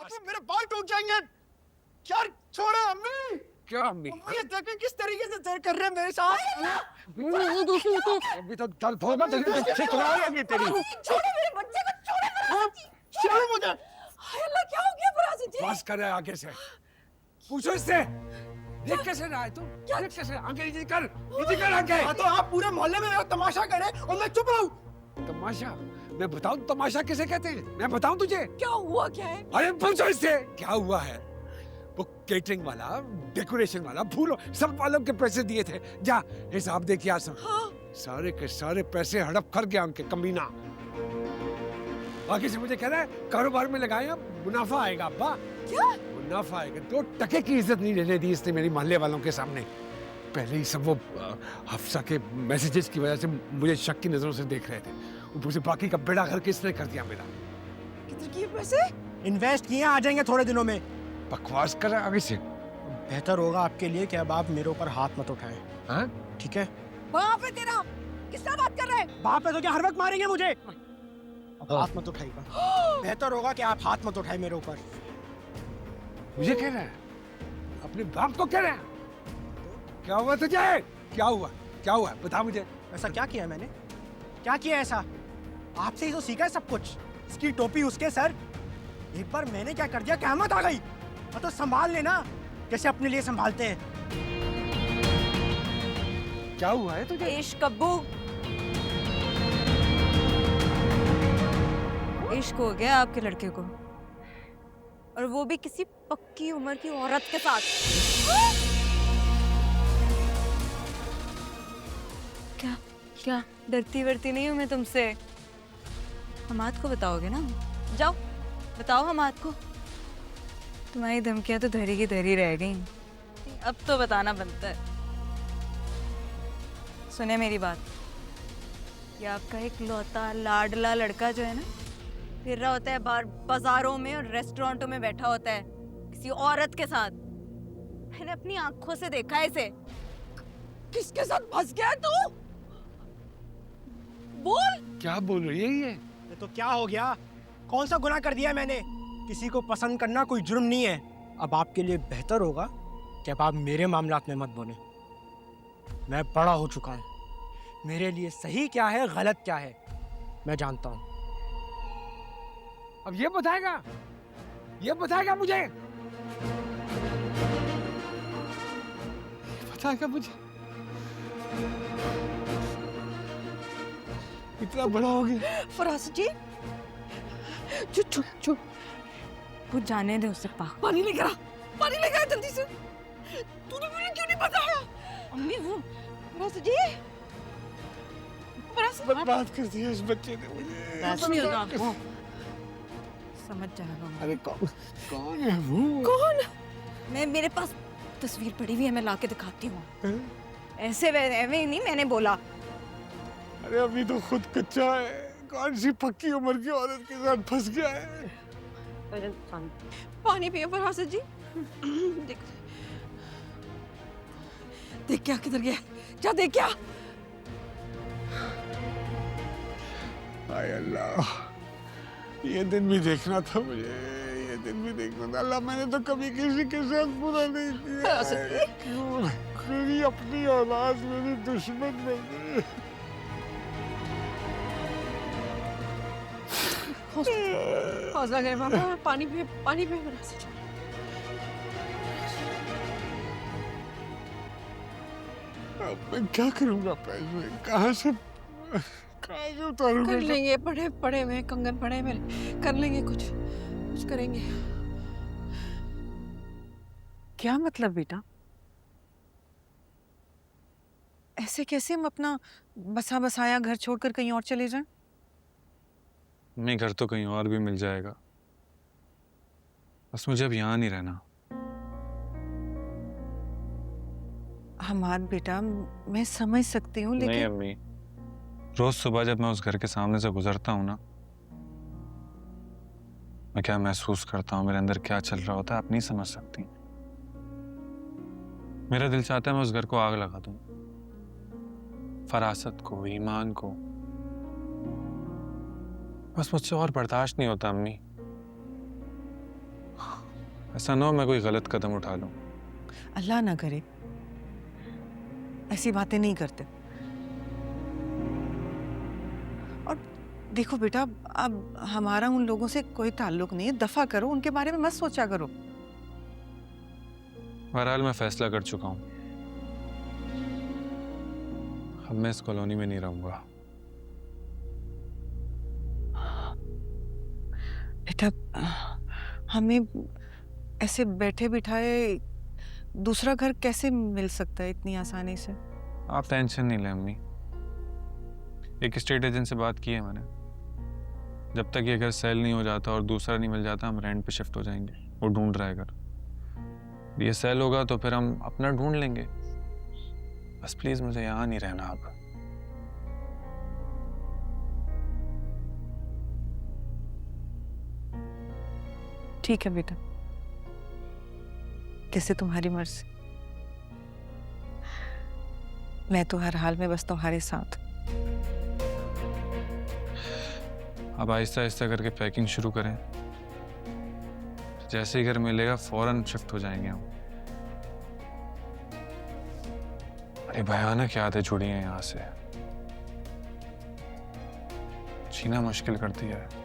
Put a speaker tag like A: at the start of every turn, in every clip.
A: बस मेरे बाल टूट जाएंगे यार, छोड़ो अम्मी।
B: क्या अम्मी?
A: ये देखें किस तरीके से तय कर रहे हैं मेरे साथ।
B: अभी तो दर्द होगा तेरी।
C: छोड़ो मेरे बच्चे को, छोड़ो।
A: छोड़ो मुझे।
C: हाय अल्लाह, क्या हो गया फराज जी?
B: बस कर आगे से पूछो इससे। देख कैसे रहा है तू? देख कैसे आगे नीचे कर आगे।
A: हाँ तो आप पूरे मोहल्ले में मेरा तमाशा करें और मैं चुप रहूं?
B: तमाशा? मैं बताऊं तमाशा किसे कहते हैं? मैं बताऊं तुझे?
C: क्या हुआ, क्या है?
B: अरे पूछो इससे क्या हुआ है। वो केटरिंग वाला, डेकोरेशन वाला, फूलों सब वालों के पैसे दिए थे। जा हिसाब दे के आ सब।
C: हाँ।
B: सारे के सारे पैसे हड़प कर गया उनके कमीना। आगे से मुझे कह रहा है कारोबार में लगाए, अब मुनाफा आएगा। अब्बा
C: क्या?
B: मुनाफा आएगा। 2 टके की इज्जत नहीं रहने दी इसने मेरी मोहल्ले वालों के सामने। पहले ही सब वो हफ्सा के मैसेजेस की वजह से मुझे शक की नजरों से देख रहे थे। ऊपर से बाकी का बेड़ा घर किसने कर दिया मेरा।
C: कितने किए पैसे?
A: इन्वेस्ट किए, आ जाएंगे थोड़े दिनों में।
B: बकवास कर रहा है आगे से।
A: बेहतर होगा आपके लिए कि अब आप मेरे ऊपर हाथ मत उठाएं।
B: हाँ?
A: ठीक है?
C: बाप है तेरा, किससे बात कर रहे हैं?
A: बाप है तो क्या हर वक्त मारेंगे मुझे? अब हाथ मत उठाइएगा। बेहतर होगा कि आप हाथ मत उठाएं मेरे ऊपर।
B: मुझे कह रहा है? अपने बाप को कह रहा है? क्या हुआ तुझे? क्या हुआ? क्या हुआ? बता मुझे।
A: ऐसा क्या किया मैंने? क्या किया ऐसा? आपसे ही तो सीखा है सब कुछ। इसकी टोपी उसके सर। एक बार मैंने क्या कर दिया, क़यामत आ गई। और तो संभाल लेना जैसे अपने लिए संभालते हैं।
B: क्या हुआ है तुझे?
C: इश्क अब्बू, इश्क हो गया आपके लड़के को, और वो भी किसी पक्की उम्र की औरत के साथ। क्या क्या डरती वरती नहीं हूँ मैं तुमसे। हमाद को बताओगे ना? जाओ बताओ हमाद को। तुम्हारी धमकियां तो धरी की धरी रह गई, अब तो बताना बनता है। सुने मेरी बात, ये आपका एक लौता लाडला लड़का जो है ना, फिर रहा होता है बाजारों में और रेस्टोरेंटों में बैठा होता है किसी औरत के साथ। मैंने अपनी आंखों से देखा है इसे। किसके साथ फंस गया है तू? बोल।
B: क्या बोल रही है ये?
A: ये तो क्या हो गया? कौन सा गुनाह कर दिया मैंने? किसी को पसंद करना कोई जुर्म नहीं है। अब आपके लिए बेहतर होगा कि अब आप मेरे मामलात में मत बोलें। मैं बड़ा हो चुका हूँ। मेरे लिए सही क्या है, गलत क्या है, मैं जानता हूँ।
B: अब ये बताएगा मुझे। बताएगा मुझे। इतना बड़ा हो गया।
C: फराज जी, चुप चुप चुप, वो जाने दे उसे। पानी लेकर आ, पानी लेकर आ जल्दी से। तूने मुझे क्यों नहीं बताया? अम्मी वो फराज जी,
B: बर्बाद कर दिया इस बच्चे ने मुझे।
C: समझ जाएगा।
B: अरे कौन है वो?
C: कौन? मैं, मेरे पास तस्वीर पड़ी हुई है, मैं लाके दिखाती हूँ। ऐसे वैसे नहीं मैंने बोला।
B: अरे अभी तो खुद कच्चा है, कौन सी पक्की उम्र की औरत के साथ फंस गया है।
C: पानी पियो फराज जी। देख देख क्या किधर गया, क्या देख क्या।
B: हाय अल्लाह, ये दिन भी देखना था मुझे, ये दिन भी देखना था। अल्लाह मैंने तो कभी किसी के साथ बुरा नहीं किया है। क्यों मेरी अपनी औलाद मेरी दुश्मन बन गई।
C: हौसला करे मामा, पानी पे फराज जी।
B: अब मैं क्या करूंगा? पैसे कहाँ से उतारूंगा?
C: कर लेंगे, पड़े हुए कंगन पड़े मेरे, कर लेंगे कुछ करेंगे।
D: क्या मतलब बेटा? ऐसे कैसे हम अपना बसा बसाया घर छोड़कर कहीं और चले जाएं?
E: मैं घर तो कहीं और भी मिल जाएगा, बस मुझे अब यहाँ नहीं रहना।
D: हमार बेटा, मैं समझ सकती हूँ
E: नहीं
D: लेकिन
E: अम्मी, रोज सुबह जब मैं उस घर के सामने से गुजरता हूँ ना, मैं क्या महसूस करता हूँ, मेरे अंदर क्या चल रहा होता है, आप नहीं समझ सकती। मेरा दिल चाहता है मैं उस घर को आग लगा दूं, फरासत को, ईमान को। बस मुझसे और बर्दाश्त नहीं होता अम्मी। ऐसा ना हो मैं कोई गलत कदम उठा लूं।
D: अल्लाह ना करे, ऐसी बातें नहीं करते। और देखो बेटा, अब हमारा उन लोगों से कोई ताल्लुक नहीं है, दफा करो, उनके बारे में मत सोचा करो।
E: बहरहाल मैं फैसला कर चुका हूं, अब मैं इस कॉलोनी में नहीं रहूंगा।
D: बेटा, हमें ऐसे बैठे बिठाए दूसरा घर कैसे मिल सकता है इतनी आसानी से?
E: आप टेंशन नहीं लें अम्मी, एक स्टेट एजेंट से बात की है मैंने। जब तक ये घर सेल नहीं हो जाता और दूसरा नहीं मिल जाता, हम रेंट पे शिफ्ट हो जाएंगे। वो ढूंढ रहा है घर, ये सेल होगा तो फिर हम अपना ढूंढ लेंगे। बस प्लीज मुझे यहाँ नहीं रहना अब।
D: ठीक है बेटा, जैसे तुम्हारी मर्जी। मैं तो हर हाल में बस तुम्हारे साथ।
E: अब आहिस्ता आहिस्ता करके पैकिंग शुरू करें, जैसे ही घर मिलेगा फौरन शिफ्ट हो जाएंगे हम। बड़ी भयानक यादें जुड़ी हैं यहाँ से, जीना मुश्किल कर दिया है।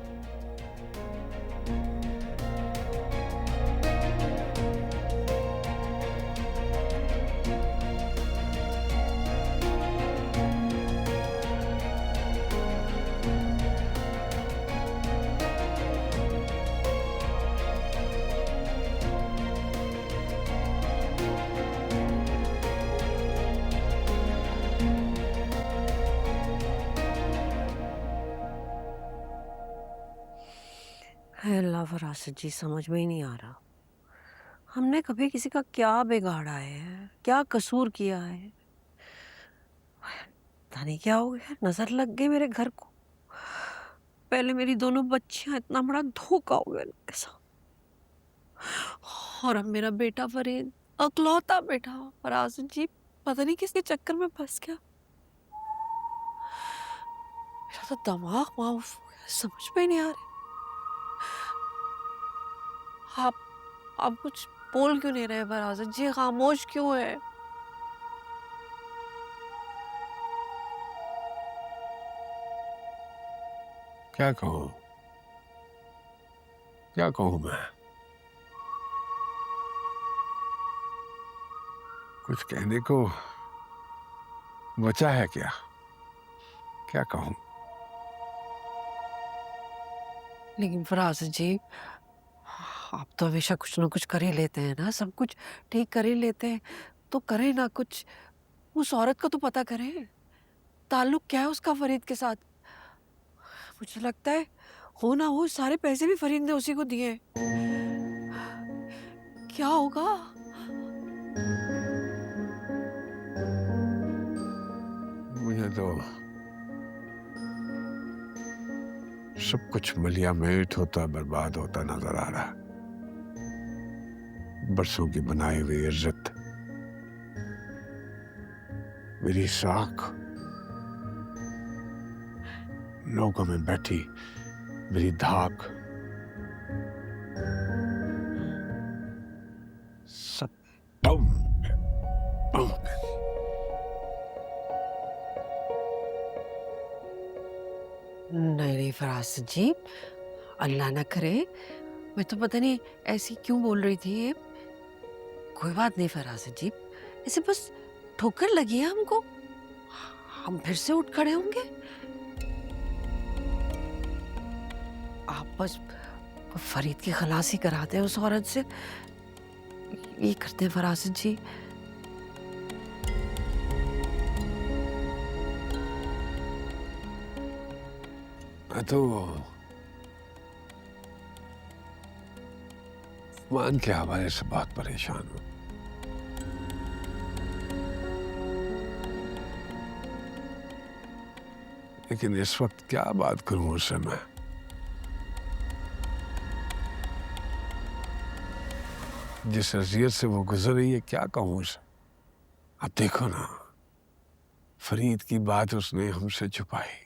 F: है अल्लाह फरासत जी, समझ में ही नहीं आ रहा हमने कभी किसी का क्या बिगाड़ा है, क्या कसूर किया है। पता नहीं क्या हो गया, नजर लग गई मेरे घर को। पहले मेरी दोनों बच्चियां, इतना बड़ा धोखा हो गया उनके साथ। और अब मेरा बेटा फरीद, अकलौता बेटा फरासत जी, पता नहीं किसके चक्कर में फंस गया। मेरा तो दिमाग माफ हो गया, समझ में ही नहीं आ रहा। आप कुछ बोल क्यों नहीं रहे फरासत जी, खामोश क्यों है?
B: क्या कहूँ, क्या कहूँ मैं? कुछ कहने को बचा है क्या? क्या कहूँ?
F: लेकिन फरासत जी, आप तो हमेशा कुछ ना कुछ कर ही लेते हैं ना, सब कुछ ठीक कर ही लेते हैं, तो करें ना कुछ। उस औरत का तो पता करें, ताल्लुक क्या है उसका फरीद के साथ। मुझे लगता है हो ना हो सारे पैसे भी फरीद ने उसी को दिए। क्या होगा?
B: मुझे तो सब कुछ मलिया मेट होता, बर्बाद होता नजर आ रहा। बरसों की बनाई हुई इज्जत, मेरी साख, लोगों में बैठी मेरी धाक, सब बम बम।
F: नहीं फरासत जी, अल्लाह ना करे। मैं तो पता नहीं ऐसी क्यों बोल रही थी। कोई बात नहीं फरासत जी, ऐसे बस ठोकर लगी है हमको, हम फिर से उठ खड़े होंगे। आप बस फरीद की खलासी कराते हैं उस औरत से, ये करते हैं फरासत जी।
B: मैं तो मान के हवाले से बहुत परेशान हूं। लेकिन इस वक्त क्या बात करूं उससे मैं? जिस अजियत से वो गुजर रही है, क्या कहूं उसे? अब देखो ना, फरीद की बात उसने हमसे छुपाई।